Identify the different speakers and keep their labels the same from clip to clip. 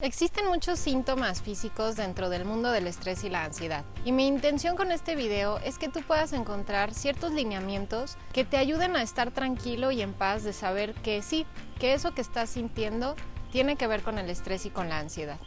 Speaker 1: Existen muchos síntomas físicos dentro del mundo del estrés y la ansiedad. Y mi intención con este video es que tú puedas encontrar ciertos lineamientos que te ayuden a estar tranquilo y en paz de saber que sí, que eso que estás sintiendo tiene que ver con el estrés y con la ansiedad.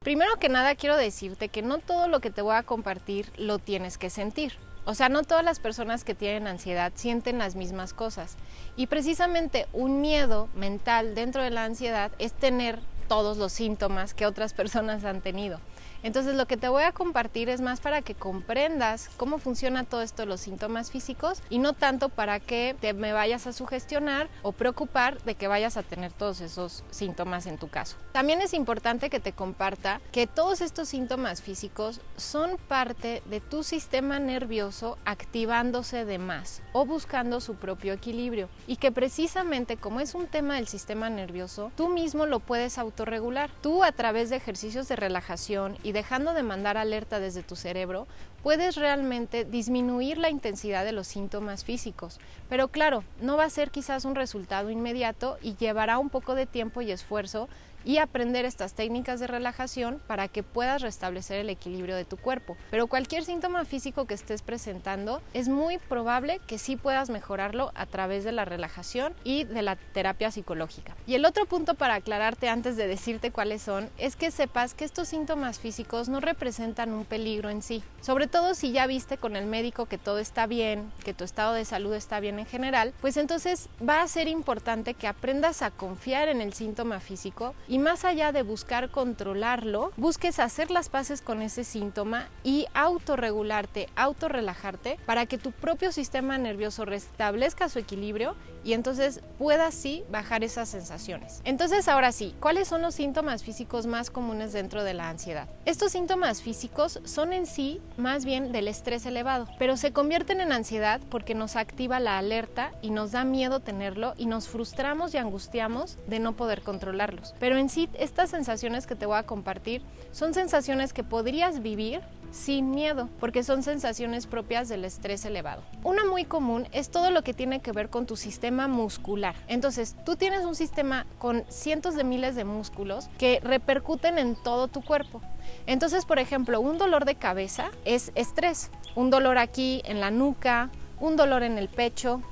Speaker 1: Primero que nada quiero decirte que no todo lo que te voy a compartir lo tienes que sentir. O sea, no todas las personas que tienen ansiedad sienten las mismas cosas. Y precisamente un miedo mental dentro de la ansiedad es tener todos los síntomas que otras personas han tenido. Entonces lo que te voy a compartir es más para que comprendas cómo funciona todo esto de los síntomas físicos y no tanto para que me vayas a sugestionar o preocupar de que vayas a tener todos esos síntomas en tu caso. También es importante que te comparta que todos estos síntomas físicos son parte de tu sistema nervioso activándose de más o buscando su propio equilibrio y que precisamente como es un tema del sistema nervioso, tú mismo lo puedes autorregular. Tú a través de ejercicios de relajación y dejando de mandar alerta desde tu cerebro, puedes realmente disminuir la intensidad de los síntomas físicos. Pero claro, no va a ser quizás un resultado inmediato y llevará un poco de tiempo y esfuerzo y aprender estas técnicas de relajación para que puedas restablecer el equilibrio de tu cuerpo. Pero cualquier síntoma físico que estés presentando, es muy probable que sí puedas mejorarlo a través de la relajación y de la terapia psicológica. Y el otro punto para aclararte antes de decirte cuáles son, es que sepas que estos síntomas físicos no representan un peligro en sí. Sobre todo si ya viste con el médico que todo está bien, que tu estado de salud está bien en general, pues entonces va a ser importante que aprendas a confiar en el síntoma físico y más allá de buscar controlarlo, busques hacer las paces con ese síntoma y autorregularte, autorrelajarte para que tu propio sistema nervioso restablezca su equilibrio y entonces puedas sí bajar esas sensaciones. Entonces ahora sí, ¿cuáles son los síntomas físicos más comunes dentro de la ansiedad? Estos síntomas físicos son en sí más bien del estrés elevado, pero se convierten en ansiedad porque nos activa la alerta y nos da miedo tenerlo y nos frustramos y angustiamos de no poder controlarlos. Pero en sí, estas sensaciones que te voy a compartir son sensaciones que podrías vivir sin miedo, porque son sensaciones propias del estrés elevado. Una muy común es todo lo que tiene que ver con tu sistema muscular. Entonces, tú tienes un sistema con cientos de miles de músculos que repercuten en todo tu cuerpo. Entonces, por ejemplo, un dolor de cabeza es estrés. Un dolor aquí en la nuca, un dolor en el pecho,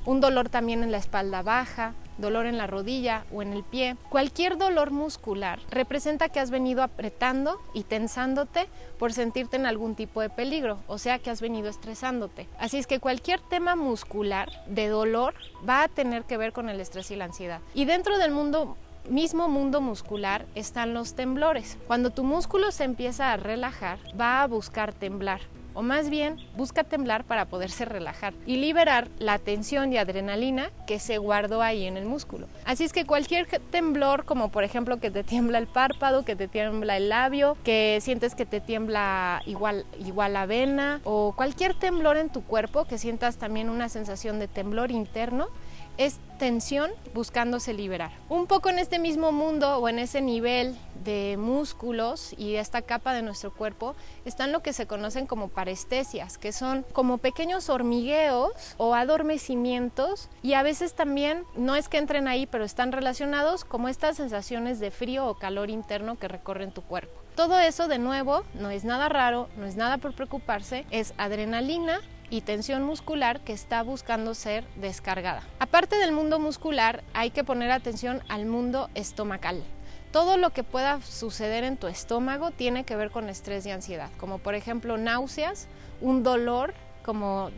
Speaker 1: un dolor también en la espalda baja, dolor en la rodilla o en el pie. Cualquier dolor muscular representa que has venido apretando y tensándote por sentirte en algún tipo de peligro, o sea que has venido estresándote. Así es que cualquier tema muscular de dolor va a tener que ver con el estrés y la ansiedad. Y dentro del mismo mundo muscular están los temblores. Cuando tu músculo se empieza a relajar, va a buscar temblar. O más bien, busca temblar para poderse relajar y liberar la tensión y adrenalina que se guardó ahí en el músculo. Así es que cualquier temblor, como por ejemplo que te tiembla el párpado, que te tiembla el labio, que sientes que te tiembla igual la vena, o cualquier temblor en tu cuerpo, que sientas también una sensación de temblor interno, es tensión buscándose liberar. Un poco en este mismo mundo o en ese nivel de músculos y esta capa de nuestro cuerpo están lo que se conocen como parestesias, que son como pequeños hormigueos o adormecimientos y a veces también, no es que entren ahí, pero están relacionados como estas sensaciones de frío o calor interno que recorren tu cuerpo. Todo eso, de nuevo, no es nada raro, no es nada por preocuparse, es adrenalina y tensión muscular que está buscando ser descargada. Aparte del mundo muscular, hay que poner atención al mundo estomacal. Todo lo que pueda suceder en tu estómago tiene que ver con estrés y ansiedad, como por ejemplo náuseas, un dolor como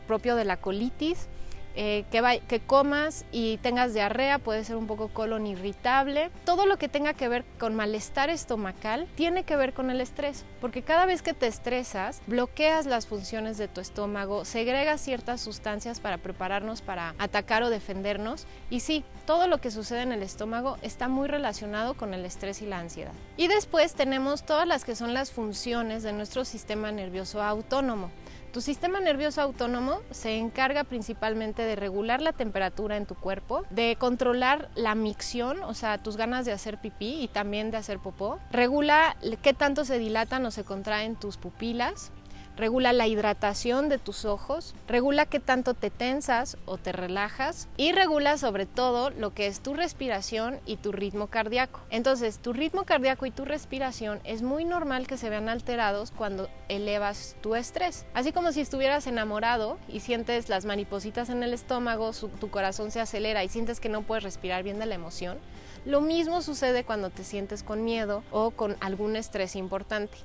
Speaker 1: propio de la colitis, que comas y tengas diarrea, puede ser un poco colon irritable. Todo lo que tenga que ver con malestar estomacal tiene que ver con el estrés, porque cada vez que te estresas, bloqueas las funciones de tu estómago, segregas ciertas sustancias para prepararnos para atacar o defendernos. Y sí, todo lo que sucede en el estómago está muy relacionado con el estrés y la ansiedad. Y después tenemos todas las que son las funciones de nuestro sistema nervioso autónomo. Tu sistema nervioso autónomo se encarga principalmente de regular la temperatura en tu cuerpo, de controlar la micción, o sea, tus ganas de hacer pipí y también de hacer popó. Regula qué tanto se dilatan o se contraen tus pupilas. Regula la hidratación de tus ojos, regula qué tanto te tensas o te relajas y regula sobre todo lo que es tu respiración y tu ritmo cardíaco. Entonces, tu ritmo cardíaco y tu respiración es muy normal que se vean alterados cuando elevas tu estrés. Así como si estuvieras enamorado y sientes las maripositas en el estómago, tu corazón se acelera y sientes que no puedes respirar bien de la emoción. Lo mismo sucede cuando te sientes con miedo o con algún estrés importante.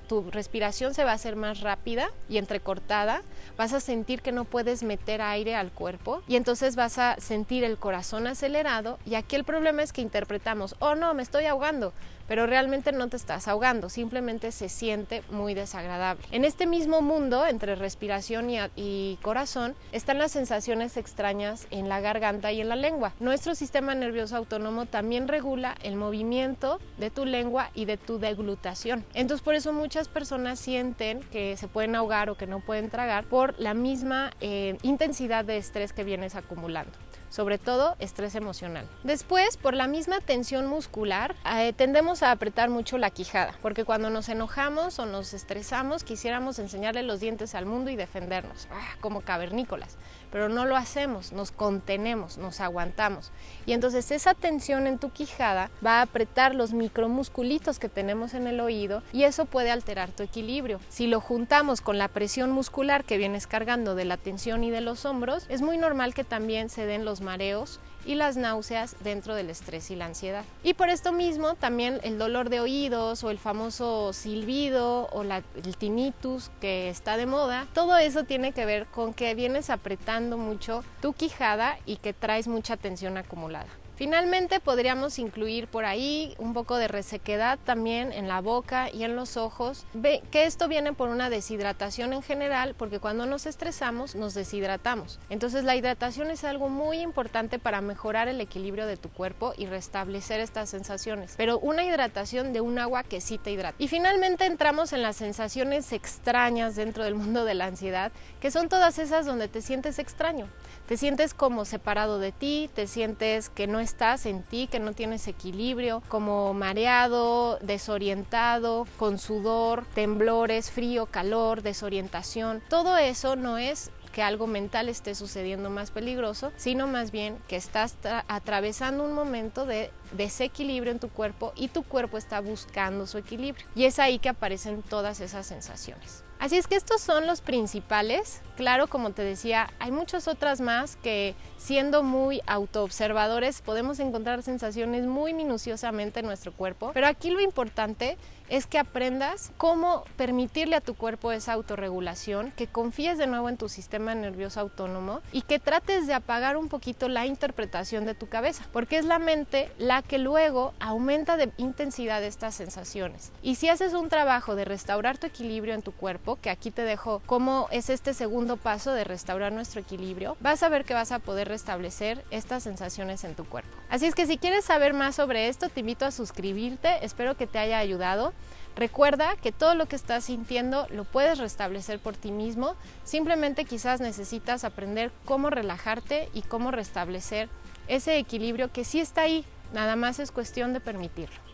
Speaker 1: Tu respiración se va a hacer más rápida y entrecortada, vas a sentir que no puedes meter aire al cuerpo y entonces vas a sentir el corazón acelerado, y aquí el problema es que interpretamos, oh no, me estoy ahogando, pero realmente no te estás ahogando, simplemente se siente muy desagradable. En este mismo mundo, entre respiración y corazón, están las sensaciones extrañas en la garganta y en la lengua. Nuestro sistema nervioso autónomo también regula el movimiento de tu lengua y de tu deglutación. Entonces, por eso muchas personas sienten que se pueden ahogar o que no pueden tragar por la misma intensidad de estrés que vienes acumulando. Sobre todo estrés emocional. Después, por la misma tensión muscular, tendemos a apretar mucho la quijada, porque cuando nos enojamos o nos estresamos quisiéramos enseñarle los dientes al mundo y defendernos, como cavernícolas, pero no lo hacemos, nos contenemos, nos aguantamos, y entonces esa tensión en tu quijada va a apretar los micromusculitos que tenemos en el oído y eso puede alterar tu equilibrio. Si lo juntamos con la presión muscular que vienes cargando de la tensión y de los hombros, es muy normal que también se den los mareos y las náuseas dentro del estrés y la ansiedad. Y por esto mismo también el dolor de oídos o el famoso silbido o el tinnitus que está de moda, todo eso tiene que ver con que vienes apretando mucho tu quijada y que traes mucha tensión acumulada. Finalmente podríamos incluir por ahí un poco de resequedad también en la boca y en los ojos. Ve que esto viene por una deshidratación en general, porque cuando nos estresamos nos deshidratamos. Entonces la hidratación es algo muy importante para mejorar el equilibrio de tu cuerpo y restablecer estas sensaciones, pero una hidratación de un agua que sí te hidrata. Y finalmente entramos en las sensaciones extrañas dentro del mundo de la ansiedad, que son todas esas donde te sientes extraño. Te sientes como separado de ti, te sientes que no estás en ti, que no tienes equilibrio, como mareado, desorientado, con sudor, temblores, frío, calor, desorientación. Todo eso no es que algo mental esté sucediendo más peligroso, sino más bien que estás atravesando un momento de desequilibrio en tu cuerpo y tu cuerpo está buscando su equilibrio. Y es ahí que aparecen todas esas sensaciones. Así es que estos son los principales. Claro, como te decía, hay muchas otras más que, siendo muy autoobservadores, podemos encontrar sensaciones muy minuciosamente en nuestro cuerpo, pero aquí lo importante es que aprendas cómo permitirle a tu cuerpo esa autorregulación, que confíes de nuevo en tu sistema nervioso autónomo y que trates de apagar un poquito la interpretación de tu cabeza, porque es la mente la que luego aumenta de intensidad estas sensaciones. Y si haces un trabajo de restaurar tu equilibrio en tu cuerpo, que aquí te dejo cómo es este segundo paso de restaurar nuestro equilibrio, vas a ver que vas a poder restablecer estas sensaciones en tu cuerpo. Así es que si quieres saber más sobre esto, te invito a suscribirte, espero que te haya ayudado. Recuerda que todo lo que estás sintiendo lo puedes restablecer por ti mismo, simplemente quizás necesitas aprender cómo relajarte y cómo restablecer ese equilibrio que sí está ahí, nada más es cuestión de permitirlo.